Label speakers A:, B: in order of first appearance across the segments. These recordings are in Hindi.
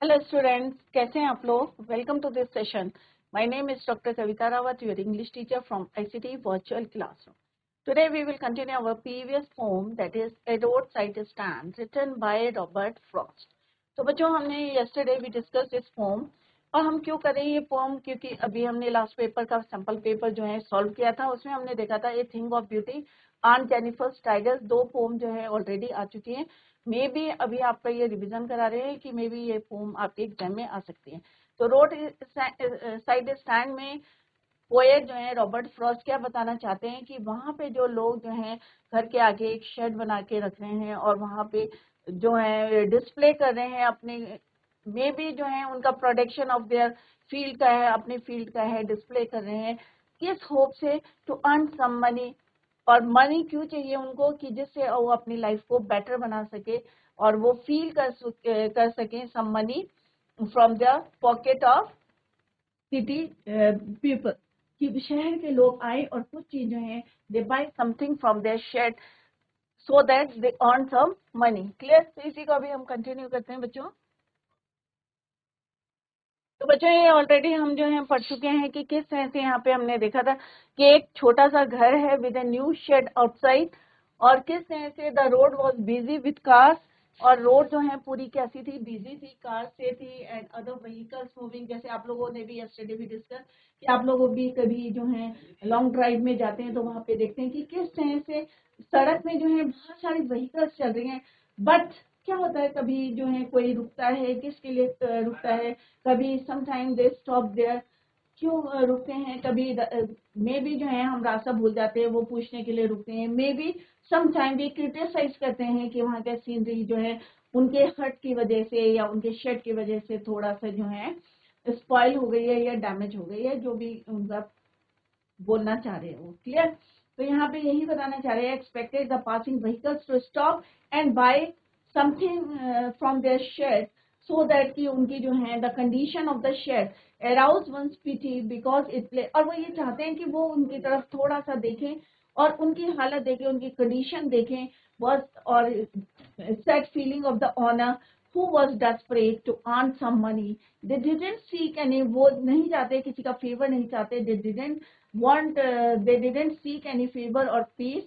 A: हेलो स्टूडेंट्स, कैसे हैं आप लोग। Welcome to this session. My name is doctor Kavita Rawat, your English teacher from ICT virtual classroom. Today we will continue our previous poem, that is A Roadside Stand, written by Robert Frost. तो बच्चों, हमने yesterday we discussed this poem. और हम क्यों करें ये पोम, क्योंकि अभी हमने लास्ट पेपर का सैंपल पेपर जो है सॉल्व किया था, उसमें हमने देखा था a thing of beauty on Jennifer tigers. दो पोम जो है ऑलरेडी आ चुकी हैं. मे बी अभी आपका ये रिवीजन करा रहे हैं कि मे बी ये पोम आपके एग्जाम में आ सकती है. तो रोड साइड स्टैंड में पोएट जो है रॉबर्ट फ्रॉस्ट क्या बताना चाहते हैं कि वहां पे जो लोग जो हैं घर के आगे एक शेड बना के रख रहे हैं और वहां पे जो है डिस्प्ले कर रहे हैं अपने, मे बी जो है उनका प्रोडक्शन ऑफ देयर फील्ड का है, अपने फील्ड का है, डिस्प्ले कर रहे हैं किस होप से, टू अर्न सम मनी. और मनी क्यों चाहिए उनको, कि जिससे वो अपनी लाइफ को बेटर बना सके और वो फील कर सके some money from the pocket of city people. कि शहर के लोग आए और कुछ चीजें हैं, they buy something from there shed so that they earn some money. Clear. तो इसी को अभी हम कंटिन्यू करते हैं बच्चों. तो बच्चों, ये ऑलरेडी हम जो है पढ़ चुके हैं कि किस तरह से यहाँ पे हमने देखा था कि एक छोटा सा घर है with a new shed outside, और किस तरह से the road was busy with cars. और रोड जो है पूरी कैसी थी, बिजी थी, कार से थी एंड अदर व्हीकल्स मूविंग. जैसे आप लोगों ने भी यस्टरडे भी डिस्कस कि आप लोग भी कभी जो है लॉन्ग ड्राइव में जाते हैं तो वहां पे देखते हैं कि किस तरह से सड़क में जो है बहुत सारी व्हीकल्स चल रही हैं. बट क्या होता है, कभी जो है कोई रुकता है, किसके लिए रुकता है, कभी समटाइम दे स्टॉप देयर. क्यों रुकते हैं, कभी मे बी जो है हम रास्ता भूल जाते हैं, वो पूछने के लिए रुकते हैं. मे बी समटाइम भी क्रिटिसाइज करते हैं कि वहाँ का सीनरी जो है उनके हट की वजह से या उनके शेड की वजह से थोड़ा सा जो है स्पॉइल हो गई है या डैमेज हो गई है, जो भी उनका बोलना चाह रहे हो. क्लियर. तो यहाँ पे यही बताना चाह रहे हैं, expected the passing vehicles to stop and bye something from there shed so that कि उनकी जो है the condition of the shed arouse one's pity because it play. और वो ये चाहते हैं कि वो उनकी तरफ थोड़ा सा देखें और उनकी हालत देखें, उनकी कंडीशन देखें बस. और sad feeling of the owner who was desperate to earn some money. They didn't seek any, वो नहीं चाहते, किसी का फेवर नहीं चाहते. They didn't seek any favor or peace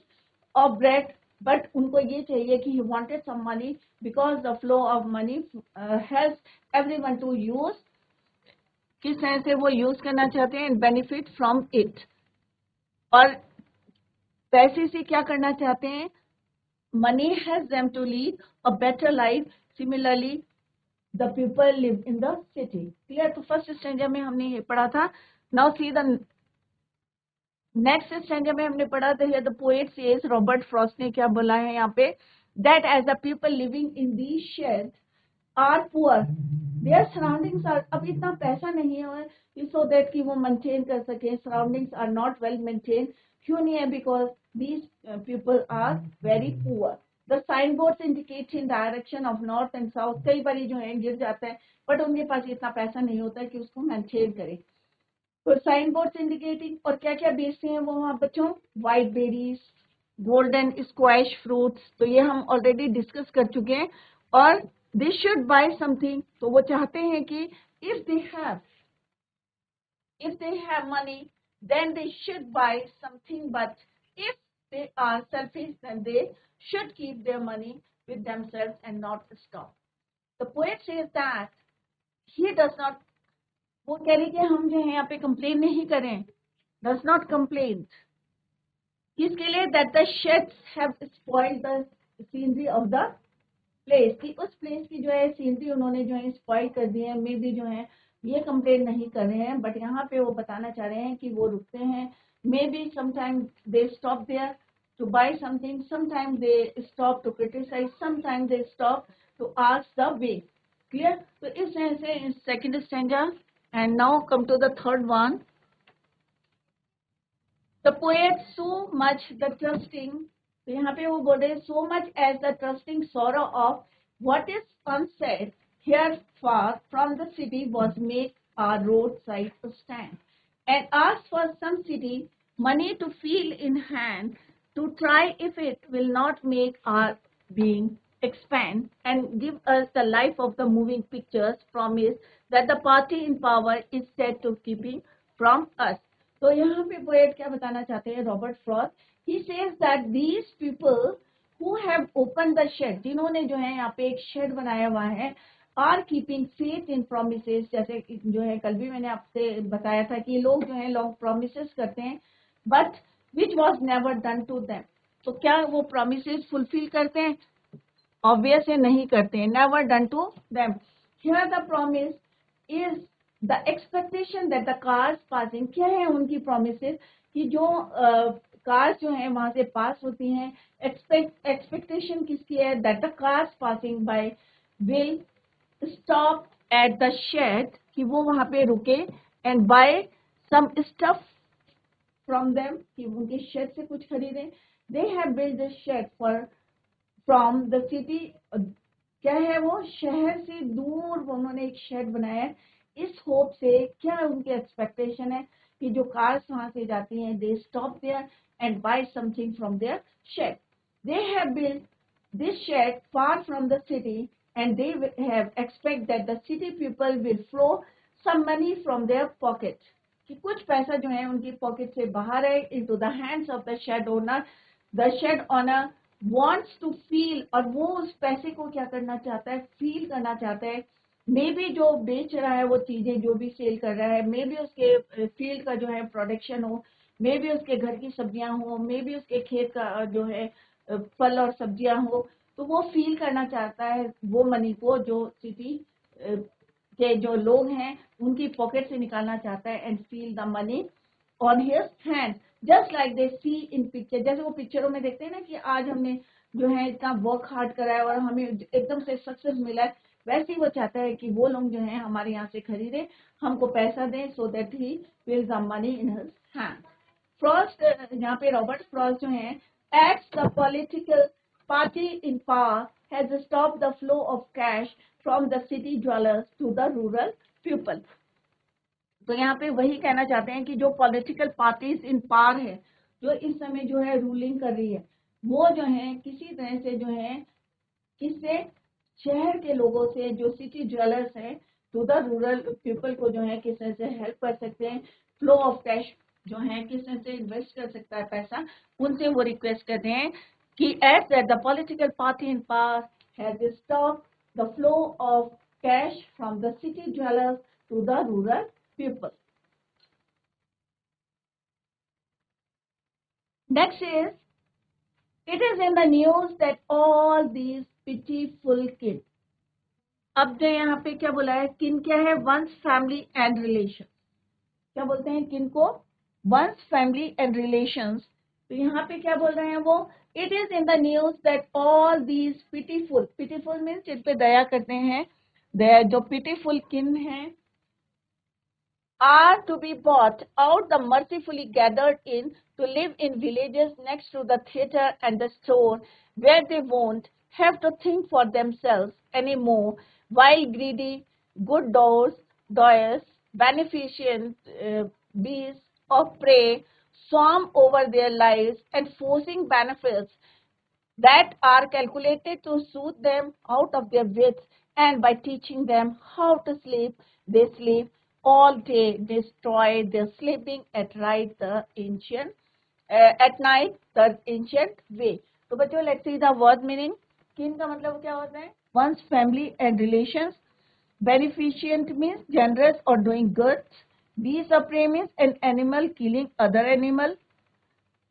A: or bread, but उनको ये चाहिए कि he wanted some money because the flow of money helps everyone to use. किस तरह से वो यूज करना चाहते हैं, बेनिफिट फ्रॉम इट. और पैसे से क्या करना चाहते हैं, money helps them to lead a better life. Similarly the people live in the city. Clear. तो फर्स्ट स्टैंजा में हमने ये पढ़ा था. Now see the next stanza में हमने पढ़ा था, the poet says, Robert Frost ने क्या बोला है यहाँ पे, that as the people living in these shed are poor, their surroundings are. अब इतना पैसा नहीं है सो दैट कि वो मेंटेन कर सके. Surroundings are not well maintain. क्यों नहीं है, because these people are very poor. The sign boards indicate in direction of north and south. कई बार जो है गिर जाता है, बट उनके पास इतना पैसा नहीं होता है कि उसको मेंटेन करे. तो साइन बोर्ड्स इंडिकेटिंग. और क्या क्या बेचते हैं वो वहाँ बच्चों, white berries, golden squash fruits. तो ये हम ऑलरेडी डिस्कस कर चुके हैं. और दे शुड बाय समथिंग. तो वो चाहते हैं कि if they have money then they should buy something, but if they are selfish then they should keep their money with themselves and not stop. The poet says that he does not, वो कह रही कि हम जो है यहाँ पे कंप्लेन नहीं करें, does not complain. किसके लिए, that the sheds have spoiled the scenery of the place. कि उस प्लेस की जो है सीनरी उन्होंने जो है स्पॉइल कर दी है. मे भी जो है ये कंप्लेन नहीं कर रहे हैं, बट यहाँ पे वो बताना चाह रहे हैं कि वो रुकते हैं. May be sometime they stop there to buy something, sometime they stop to criticise, sometime they stop to ask the way. Clear. तो इस तरह से second stanza. And now come to the third one. The poet so much the trusting. तो यहाँ पे वो बोल रहे, so much as the trusting sorrow of what is unsaid here far from the city was make our roadside stand and ask for some city money to feel in hand to try if it will not make our being expand and give us the life of the moving pictures promise that the party in power is said to keeping from us. तो यहाँ पे पोएट क्या बताना चाहते हैं, Robert Frost, he says that these people who have opened the shed, जिन्होंने जो है यहाँ पे एक शेड बनाया हुआ है, are keeping faith in promises, जैसे जो है कल भी मैंने आपसे बताया था कि लोग जो है लोग promises करते हैं, but which was never done to them. तो क्या वो promises fulfill करते हैं? Obvious है नहीं करते हैं, never done to them. Here the promise is the expectation that the cars passing, क्या है उनकी promises कि जो cars जो है वहां से पास होती हैं, expectation किसकी है, that the cars passing by will stop at the shed, कि वो वहां पे रुके and buy some stuff from them, कि उनके shed से कुछ खरीदें. They have built this shed from the city, क्या है वो, शहर से दूर उन्होंने एक शेड बनाया है, इस होप से, क्या उनकी एक्सपेक्टेशन है कि जो कार्स वहां से जाती हैं, they stop there and bye something from there shed. They have built this shed far from the city and they have expect that the city people will flow some money from their pocket, कि कुछ पैसा जो है उनकी पॉकेट से बाहर है, into the hands of the shed owner. The shed owner wants to feel, और वो उस पैसे को क्या करना चाहता है, फील करना चाहता है. मे बी जो बेच रहा है वो चीजें जो भी सेल कर रहा है, मे बी उसके फील्ड का जो है प्रोडक्शन हो, मे बी उसके घर की सब्जियां हो, मे बी उसके खेत का जो है फल और सब्जियां हो, तो वो फील करना चाहता है वो मनी को जो सिटी के जो लोग हैं उनकी पॉकेट से निकालना चाहता है, and feel the money on his hand, just like they see in picture. जैसे वो पिक्चरों में देखते हैं ना कि आज हमने जो है इतना वर्क हार्ड करा है और हमें एकदम से सक्सेस मिला है, वैसे ही वो चाहता है कि वो लोग जो है हमारे यहाँ से खरीदे, हमको पैसा दें, so that he will the money in his hand. Frost, यहाँ पे रॉबर्ट फ्रॉस्ट जो है, acts the political party in power has stop the flow of cash from the city jewellers to the rural people. तो यहाँ पे वही कहना चाहते हैं कि जो पॉलिटिकल पार्टीज इन पावर है, जो इस समय जो है रूलिंग कर रही है, वो जो है किसी तरह से जो है किससे, शहर के लोगों से, जो सिटी ज्वेलर्स हैं, टू द रूरल पीपल को जो है किस तरह से हेल्प कर सकते हैं, फ्लो ऑफ कैश जो है किस तरह से इन्वेस्ट कर सकता है पैसा, उनसे वो रिक्वेस्ट करते हैं कि at that the political party in power has stop the flow of cash from the city jewellers to the rural people. Next is, it is in the news that all these pitiful kids. अब जो यहाँ पे क्या बोला है, किन क्या है, one's family and relations. क्या बोलते हैं किन को, one's family and relations. तो यहाँ पे क्या बोल रहे हैं वो, it is in the news that all these pitiful means जिन पे दया करते हैं, दया जो pitiful किन हैं, are to be bought out, the mercifully gathered in to live in villages next to the theater and the store, where they won't have to think for themselves anymore, while greedy good doers, beneficent beasts of prey swarm over their lives and forcing benefits that are calculated to soothe them out of their wits, and by teaching them how to sleep, they sleep all day, destroy their sleeping at night the ancient way. तो बच्चों, let's see the word meaning. किन का मतलब क्या होता है, one's family and relations. Beneficent means generous or doing good. Beast of prey means an animal killing other animal.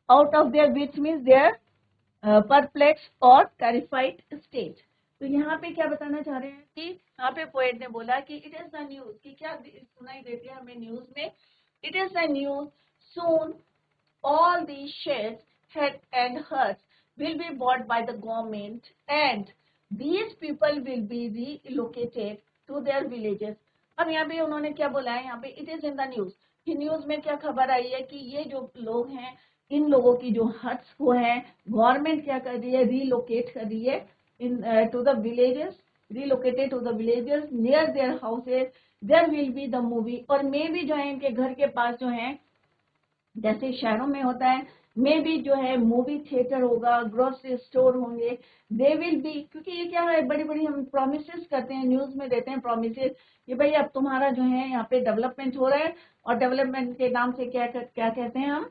A: Out of their wits means their perplexed or terrified state. तो यहाँ पे क्या बताना चाह रहे हैं कि यहाँ पे पोएट ने बोला कि इट इज द न्यूज, कि क्या सुनाई देती है हमें न्यूज में, it is the news soon all these sheds and huts will be bought by the government and these people will be relocated to their villages. अब यहाँ पे उन्होंने क्या बोला है, यहाँ पे it is in the news, कि न्यूज में क्या खबर आई है कि ये जो लोग हैं, इन लोगों की जो हट्स को है, गवर्नमेंट क्या कर रही है, रीलोकेट कर रही है into the villages, relocated to the villages near their houses. There will be the movie, और मे भी जो है इनके घर के पास जो है, जैसे शहरों में होता है मे बी जो है मूवी थिएटर होगा, ग्रोसरी स्टोर होंगे, दे विल बी, क्योंकि ये क्या है, बड़ी बड़ी हम प्रोमिसेस करते हैं, न्यूज में देते हैं प्रोमिसेस कि भाई अब तुम्हारा जो है यहाँ पे डेवलपमेंट हो रहा है, और डेवलपमेंट के नाम से क्या क्या कहते हैं हम,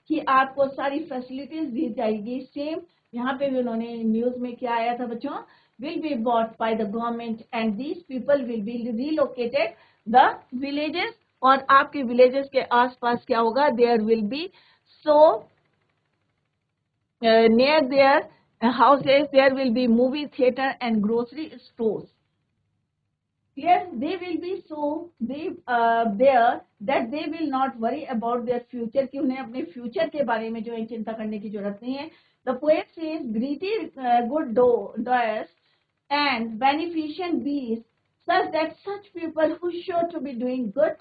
A: कि आपको सारी फैसिलिटीज दी जाएगी। सेम यहाँ पे भी उन्होंने न्यूज में क्या आया था बच्चों, will be bought by the government and these people will be relocated the villages, और आपके विलेजेस के आसपास क्या होगा, there will be so near their houses there will be movie theater and grocery stores. Yes, they will be so there that they will not worry about their future, कि उन्हें अपने future के बारे में जो है चिंता करने की जरूरत नहीं है. The poet says greedy good doers and beneficent beasts, such that such people who show to be doing good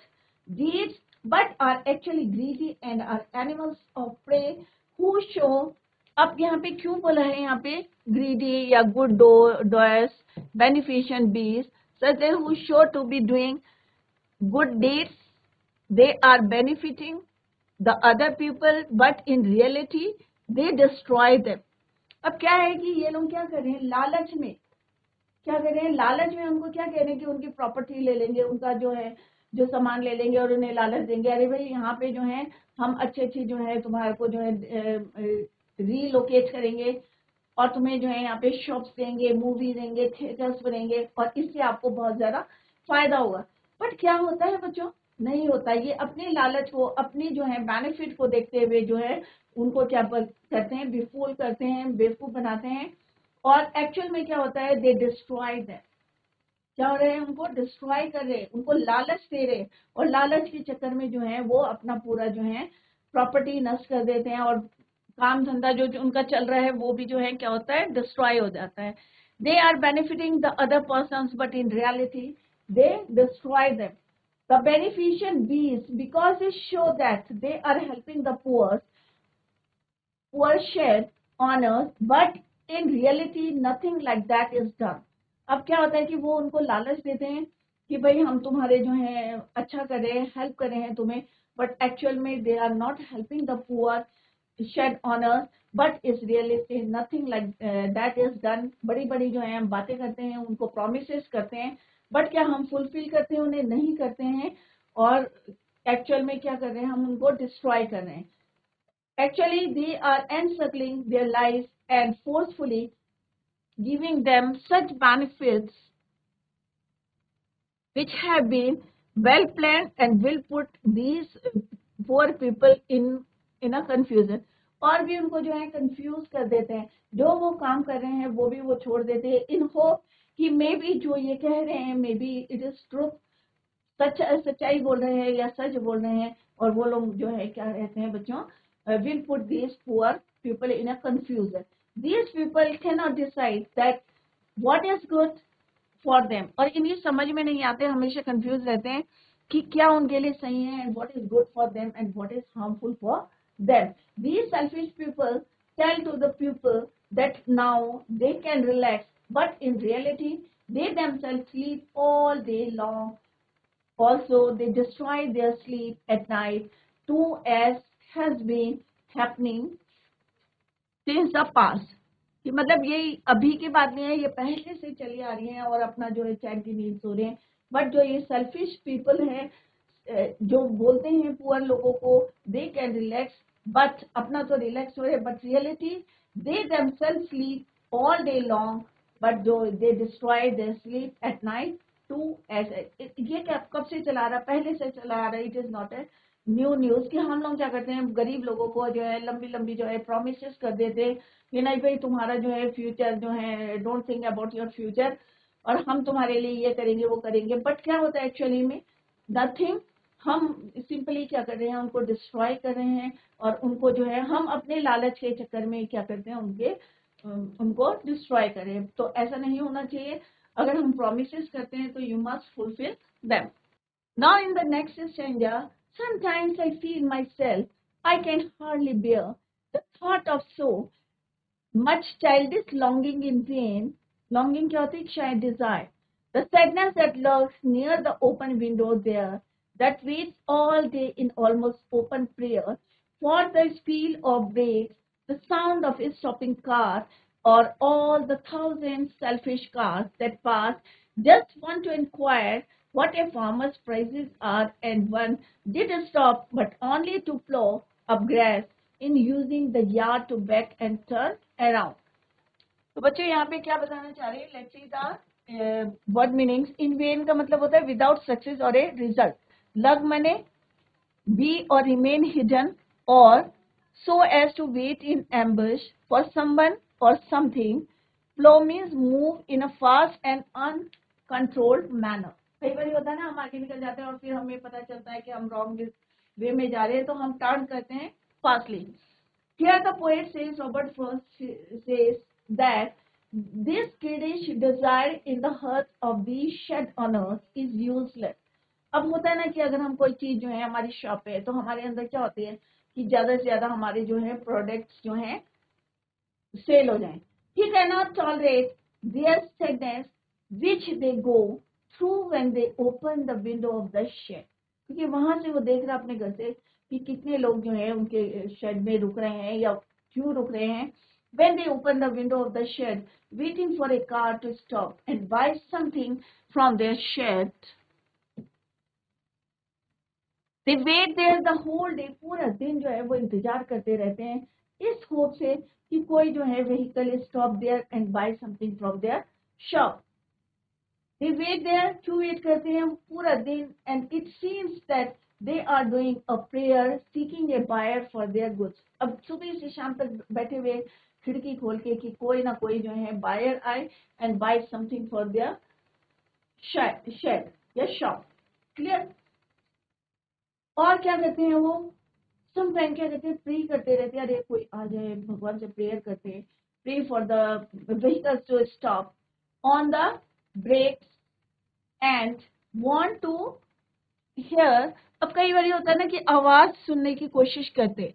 A: deeds but are actually greedy and are animals of prey who show. अब यहाँ पे क्यों बोला है यहाँ पे ग्रीडी या गुड डोयर्स, बेनिफिशिएंट बीस, such who show to be doing good deeds, they are benefiting the other people but in reality they destroy them. अब क्या है कि ये लोग क्या कर रहे हैं, लालच में क्या कर रहे हैं, लालच में हमको क्या कह रहे हैं कि उनकी प्रॉपर्टी ले लेंगे, उनका जो है जो सामान ले लेंगे और उन्हें लालच देंगे, अरे भाई यहाँ पे जो है हम अच्छी जो है तुम्हारे को जो है रीलोकेट करेंगे और तुम्हें जो है यहाँ पे शॉप्स देंगे, मूवी देंगे, थिएटर्स बनेंगे और इससे आपको बहुत ज्यादा फायदा होगा. बट क्या होता है बच्चों, नहीं होता. ये अपने लालच को, अपनी जो है बेनिफिट को देखते हुए जो है उनको क्या करते हैं, बेफूल करते हैं, बेवकूफ बनाते हैं. और एक्चुअल में क्या होता है, दे डिस्ट्रॉय देम. क्या हो रहे हैं, उनको डिस्ट्रॉय कर रहे हैं, उनको लालच दे रहे हैं और लालच के चक्कर में जो है वो अपना पूरा जो है प्रॉपर्टी नष्ट कर देते हैं और काम धंधा जो उनका चल रहा है वो भी जो है क्या होता है, डिस्ट्रॉय हो जाता है. They are benefiting the other persons but in reality they destroy them. The beneficiaries because they show that they are helping the poor share owners but in reality nothing like that is done. अब क्या होता है कि वो उनको लालच देते हैं कि भाई हम तुम्हारे जो है अच्छा करें, हेल्प कर रहे हैं तुम्हें, बट एक्चुअल में they are not helping the poor shed honors but is really nothing like that is done. बड़ी बड़ी जो है हम बातें करते हैं, उनको promises करते हैं, बट क्या हम फुलफिल करते हैं, उन्हें नहीं करते हैं और एक्चुअल में क्या कर रहे हैं, हम उनको डिस्ट्रॉय कर रहे हैं. Actually they are encircling their lives and forcefully giving them such benefits which have been well planned and will put these poor people in a confusion. और भी उनको जो है कंफ्यूज कर देते हैं, जो वो काम कर रहे हैं वो भी वो छोड़ देते हैं इन होप कि मे बी जो ये कह रहे हैं may B it is truth, सच्चाई बोल रहे हैं या सच बोल रहे हैं. और वो लोग जो है क्या रहते हैं बच्चों, will put this poor people in a confusion. These people can not decide that what is good for them. और इन्हें समझ में नहीं आते, हमेशा कंफ्यूज रहते हैं कि क्या उनके लिए सही है and what is good for them and what is harmful for them. These selfish people tell to the people that now they can relax, but in reality they themselves sleep all day long. Also they destroy their sleep at night too, as has been happening since the past. कि मतलब ये अभी की बात नहीं है, ये पहले से चली आ रही है और अपना जो है चैन की नींद सो रहे हैं. बट जो ये सेल्फिश पीपल है जो बोलते हैं पुअर लोगों को दे कैन रिलैक्स, बट अपना तो रिलैक्स हो रहे, but reality they themself sleep all day long, but जो they destroy their sleep at night too. ऐसे ये क्या कब से चला रहा, पहले से चला आ रहा है. It is not a new news कि हम लोग क्या करते हैं, गरीब लोगों को जो है लंबी लंबी जो है प्रोमिसेस कर देते हैं कि नहीं भाई तुम्हारा जो है फ्यूचर जो है, don't think about your future, और हम तुम्हारे लिए ये करेंगे वो करेंगे. बट क्या होता है एक्चुअली में, नथिंग. हम सिंपली क्या कर रहे हैं, उनको डिस्ट्रॉय कर रहे हैं और उनको जो है हम अपने लालच के चक्कर में क्या करते हैं, उनको डिस्ट्रॉय करें. तो ऐसा नहीं होना चाहिए. अगर हम प्रोमिसेस करते हैं तो you must fulfil them. Now in the next stanza, sometimes I feel myself I can hardly bear the thought of so much childish longing in vain. Longing क्या होती है, शायद desire. The sadness that lurks near the open window there, that waits all day in almost open prayer, for the squeal of brakes, the sound of a stopping car, or all the thousand selfish cars that pass, just want to inquire what a farmer's prices are, and one did stop, but only to plow up grass in using the yard to back and turn around. तो बच्चों यहाँ पे क्या बताना चाह रहे हैं? Let's see the word meanings. In when का मतलब होता है विदाउट सक्सेस और ए रिजल्ट. लग मने बी और रिमेन हिडन, और so as to wait in ambush for someone or something. Flow means move in a fast and uncontrolled manner. कई बार होता है ना, हम आगे निकल जाते हैं और फिर हमें पता चलता है कि हम रॉन्ग वे में जा रहे हैं, तो हम टर्न करते हैं fastly. Here the poet says, Robert Frost says that this kiddish desire in the heart of these shed on earth is useless. अब होता है ना कि अगर हम कोई चीज जो है हमारी शॉप पे है, तो हमारे अंदर क्या होती है कि ज्यादा से ज्यादा हमारे जो है प्रोडक्ट्स जो हैं सेल हो जाएं. He cannot tolerate their sadness which they go through when they open the window of the shed. क्योंकि वहां से वो देख रहा अपने घर से कि कितने लोग जो है उनके शेड में रुक रहे हैं या क्यों रुक रहे हैं. When they open the window of the shed, waiting for a car to stop and buy something from their shed. They wait there the whole day. पूरा दिन जो है वो इंतजार करते रहते हैं इस होप से कि कोई जो है vehicle stop there and bye something from their shop. They wait there, क्यों वेट करते हैं पूरा दिन, and it seems that they are doing a prayer seeking a buyer for their goods. अब सुबह से शाम तक बैठे हुए खिड़की खोल के कि कोई ना कोई जो है बायर आए and bye something for their shed या शॉप. क्लियर. और क्या करते हैं वो, सम टाइम क्या करते हैं, प्रे करते रहते हैं, अरे कोई आ जाए, भगवान से प्रेयर करते हैं, pray for the vehicles to stop on the brakes and want to hear. अब कई बार होता है ना कि आवाज सुनने की कोशिश करते,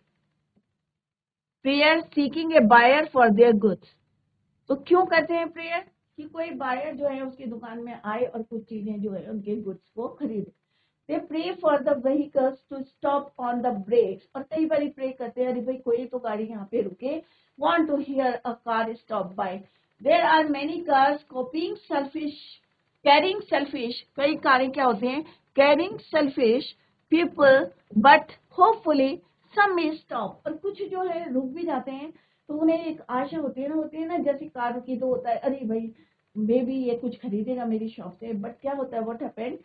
A: prayer seeking a buyer for their goods. तो क्यों करते हैं प्रेयर? कि कोई बायर जो है उसकी दुकान में आए और कुछ चीजें जो है उनके गुड्स को खरीदे. They pray for the vehicles to stop on the brakes. और कई बार प्रे करते हैं, अरे भाई कोई तो गाड़ी यहाँ पे रुके. Want to hear a car stop by. There are many cars carrying selfish. कई कारें क्या होते हैं, carrying selfish people, but hopefully some may stop. और कुछ जो है रुक भी जाते हैं, तो उन्हें एक आशा होती है ना, जैसे कार रुकी तो होता है अरे भाई मे बी ये कुछ खरीदेगा मेरी शॉप से. बट क्या होता है, व्हाट हैपेंड,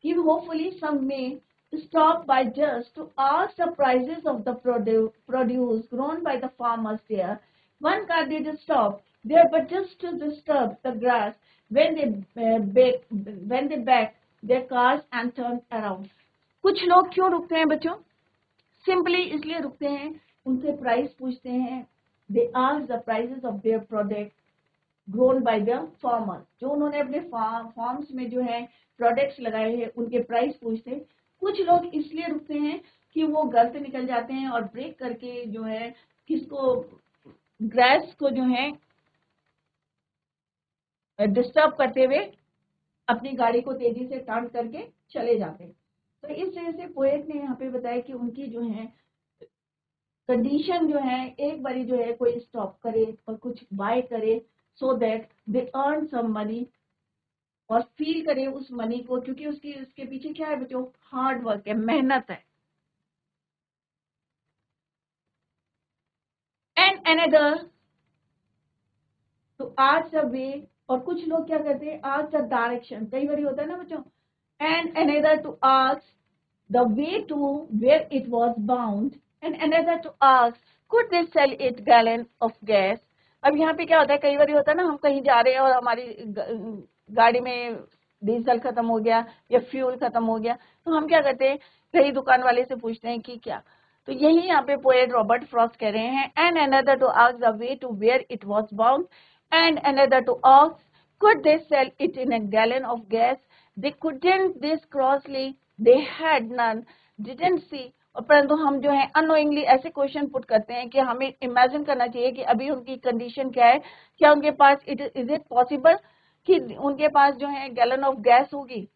A: कि hopefully some may stop by just to ask the prices of the produce grown by the farmers there. One car did stop there, but just to disturb the grass when they back their cars and turn around. कुछ लोग क्यों रुकते हैं बच्चों? सिंपली इसलिए रुकते हैं, उनसे प्राइस पूछते हैं. They ask the prices of their product grown by the farmers. जो उन्होंने अपने फार्म्स में जो है प्रोडक्ट्स लगाए हैं उनके प्राइस पूछते हैं. कुछ लोग इसलिए रुकते हैं कि वो घर से निकल जाते हैं और ब्रेक करके जो है किसको, ग्रास को जो है डिस्टर्ब करते हुए अपनी गाड़ी को तेजी से टर्न करके चले जाते हैं. तो इस तरह से पोएट ने यहाँ पे बताया कि उनकी जो है कंडीशन जो है, एक बारी जो है कोई स्टॉप करे और कुछ बाय करे, so that they earn some money, और फील करे उस मनी को, क्योंकि उसके पीछे क्या है बच्चों, हार्ड वर्क है, मेहनत है. एंड अनदर तो आज द वे, और कुछ लोग क्या करते हैं, आज द डायरेक्शन. कई बार होता है ना बच्चों. And another to ask the way to where it was bound, and another to ask could they sell it gallon of gas. अब यहाँ पे क्या होता है, कई बार होता है ना, हम कहीं जा रहे हैं और हमारी गाड़ी में डीजल खत्म हो गया या फ्यूल खत्म हो गया, तो हम क्या करते हैं, कहीं दुकान वाले से पूछते हैं कि क्या. तो यही यहाँ पे पोएट रॉबर्ट फ्रॉस्ट कह रहे हैं. And another to ask the way to where it was bound, and another to ask could they sell it in a gallon of gas. They couldn't this crossly, they had none, didn't see. और परंतु हम जो है अनोइंगली ऐसे क्वेश्चन पुट करते हैं कि हमें इमेजिन करना चाहिए कि अभी उनकी कंडीशन क्या है, क्या उनके पास इज इट पॉसिबल कि उनके पास जो है गैलन ऑफ गैस होगी.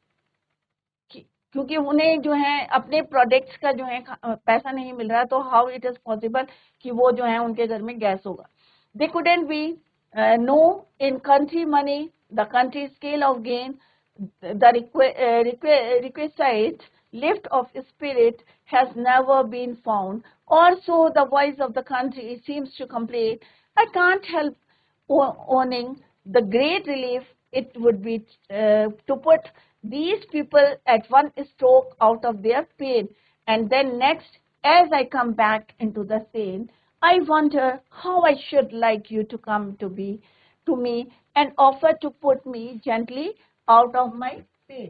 A: क्योंकि उन्हें जो है अपने प्रोडक्ट्स का जो है पैसा नहीं मिल रहा, तो हाउ इट इज पॉसिबल कि वो जो है उनके घर में गैस होगा. They couldn't be no in country money the country scale of gain the requisite lift of spirit has never been found, or so the voice of the country seems to complain. I can't help owning the great relief it would be to put these people at one stroke out of their pain, and then next, as I come back into the scene, I wonder how I should like you to come to me and offer to put me gently out of my pain.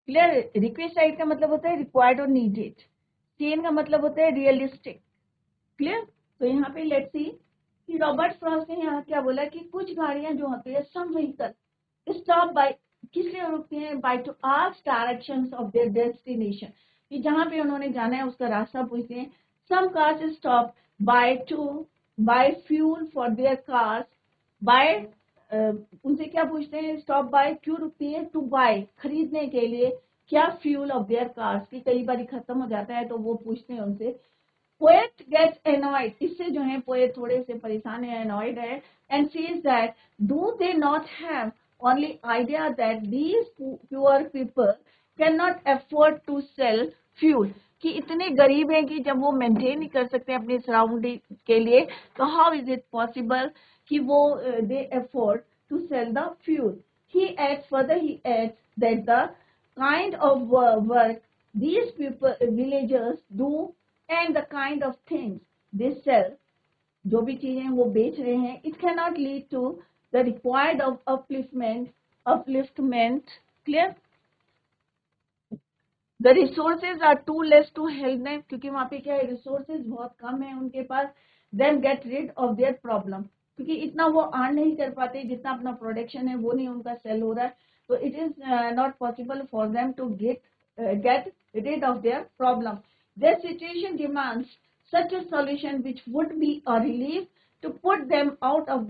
A: Clear. Request का मतलब होता है रिक्वायर्ड और नीडेड. चेन का मतलब होता है रियलिस्टिक. क्लियर. तो यहाँ पे लेट्स सी कि रॉबर्ट फ्रॉस्ट ने यहाँ क्या बोला कि कुछ गाड़ियां जो होती है सम व्हीकल स्टॉप बाय, किस लिए रुकती हैं, by two ask directions of their destination, कि जहाँ पे उन्होंने जाना है उसका रास्ता पूछते हैं. Some cars stop by to buy fuel for their cars, by उनसे क्या पूछते हैं, स्टॉप बाय क्यों रुकती है, टू बाय खरीदने के लिए, क्या, फ्यूल ऑफ देयर कार्स, की कई बार खत्म हो जाता है तो वो पूछते हैं उनसे. पोएट गेट्स एनॉयड, इससे जो है पोएट थोड़े से परेशान है, एनॉयड है, and sees that do they not have only idea that these poor people can not afford to sell fuel, कि इतने गरीब हैं कि जब वो मेंटेन नहीं कर सकते अपने सराउंडिंग के लिए, तो हाउ इज इट पॉसिबल कि वो they afford to sell the fuel. He adds further, he adds that the kind of work these people villagers do and the kind of things they sell, जो भी चीजें वो बेच रहे हैं, it cannot lead to the required of upliftment. Clear. The resources are too less to help them, क्योंकि वहाँ पे क्या है, रिसोर्सेज बहुत कम है उनके पास. Then get rid of their problem, क्योंकि इतना वो अर्न नहीं कर पाते जितना अपना प्रोडक्शन है वो नहीं उनका सेल हो रहा है, तो it is not possible for them to get rid of their problem. Their situation demands such a solution which would be a relief to put them out of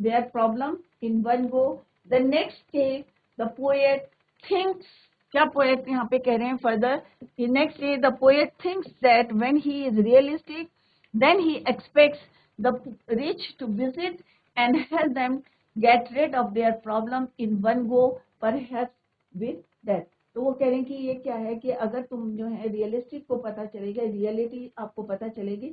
A: their problem in one go. The next day, the poet thinks, क्या poet यहाँ पे कह रहे हैं further, the next day the poet thinks that when he is realistic, then he expects the rich to visit and help them get rid of their problem in one go, perhaps with death. तो वो कह रहे हैं कि ये क्या है कि अगर तुम जो है रियलिस्टिक को पता चलेगा, रियलिटी आपको पता चलेगी,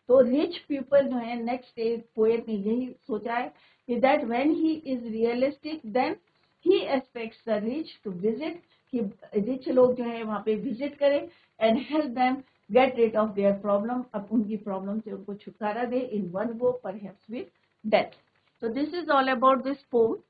A: तो रिच पीपल जो है नेक्स्ट डे, पोएट ने यही सोचा है कि that when he is realistic then he expects the rich to visit, कि रिच लोग जो है वहाँ पे विजिट करें and help them get rid of their problem, अब उनकी प्रॉब्लम से उनको छुटकारा दे in one go, perhaps with death. So this is all about this poem.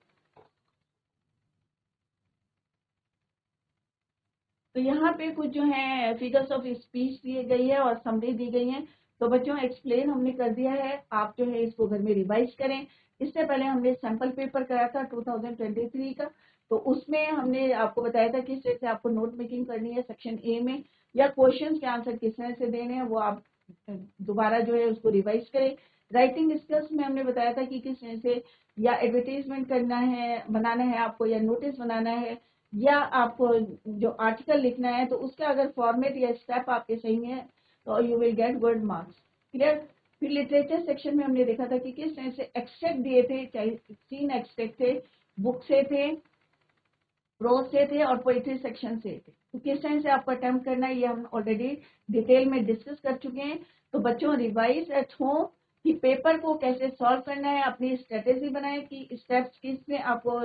A: तो यहाँ पे कुछ जो है फिगर्स ऑफ स्पीच दिए गई है और समरी दी गई है. तो बच्चों एक्सप्लेन हमने कर दिया है, आप जो है इसको घर में रिवाइज करें. इससे पहले हमने सैंपल पेपर कराया था 2023 का, तो उसमें हमने आपको बताया था किस तरह से आपको नोट मेकिंग करनी है सेक्शन ए में, या क्वेश्चन के आंसर किस तरह से देने हैं वो आप दोबारा जो है उसको रिवाइज करें. राइटिंग स्किल्स में हमने बताया था कि किस तरह से या एडवर्टीजमेंट करना है, बनाना है आपको, या नोटिस बनाना है, या आपको जो आर्टिकल लिखना है, तो उसका अगर फॉर्मेट या स्टेप आपके सही है तो you will get good marks. Clear. फिर लिटरेचर सेक्शन में हमने देखा था कि किस तरह से एक्सट्रैक्ट दिए थे, चाहे 3 एक्सट्रैक्ट थे, बुक से थे, प्रोज से थे और पोइट्री सेक्शन से थे. तो किस तरह से आपको अटेम्प्ट करना है ये हम ऑलरेडी डिटेल में डिस्कस कर चुके हैं. तो बच्चों रिवाइज एट होम कि पेपर को कैसे सॉल्व करना है, अपनी स्ट्रेटेजी बनाएं कि स्टेप्स किस में आपको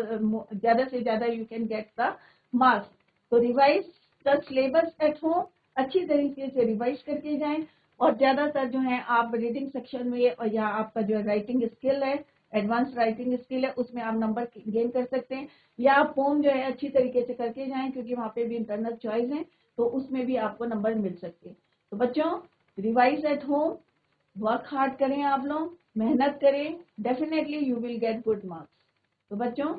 A: ज्यादा से ज्यादा you can get the marks. तो revise the syllabus at home, अच्छी तरीके से रिवाइज करके जाएं, और ज्यादातर जो है आप रीडिंग सेक्शन में और या आपका जो राइटिंग स्किल है, एडवांस राइटिंग स्किल है, उसमें आप नंबर गेन कर सकते हैं, या आप पोम जो है अच्छी तरीके से करके जाएं क्योंकि वहाँ पे भी इंटरनल चॉइस है, तो उसमें भी आपको नंबर मिल सकते हैं. तो बच्चों revise at home, work hard करें, आप लोग मेहनत करें, definitely you will get good marks. तो बच्चों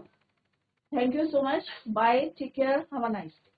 A: thank you so much, bye, take care, have a nice day.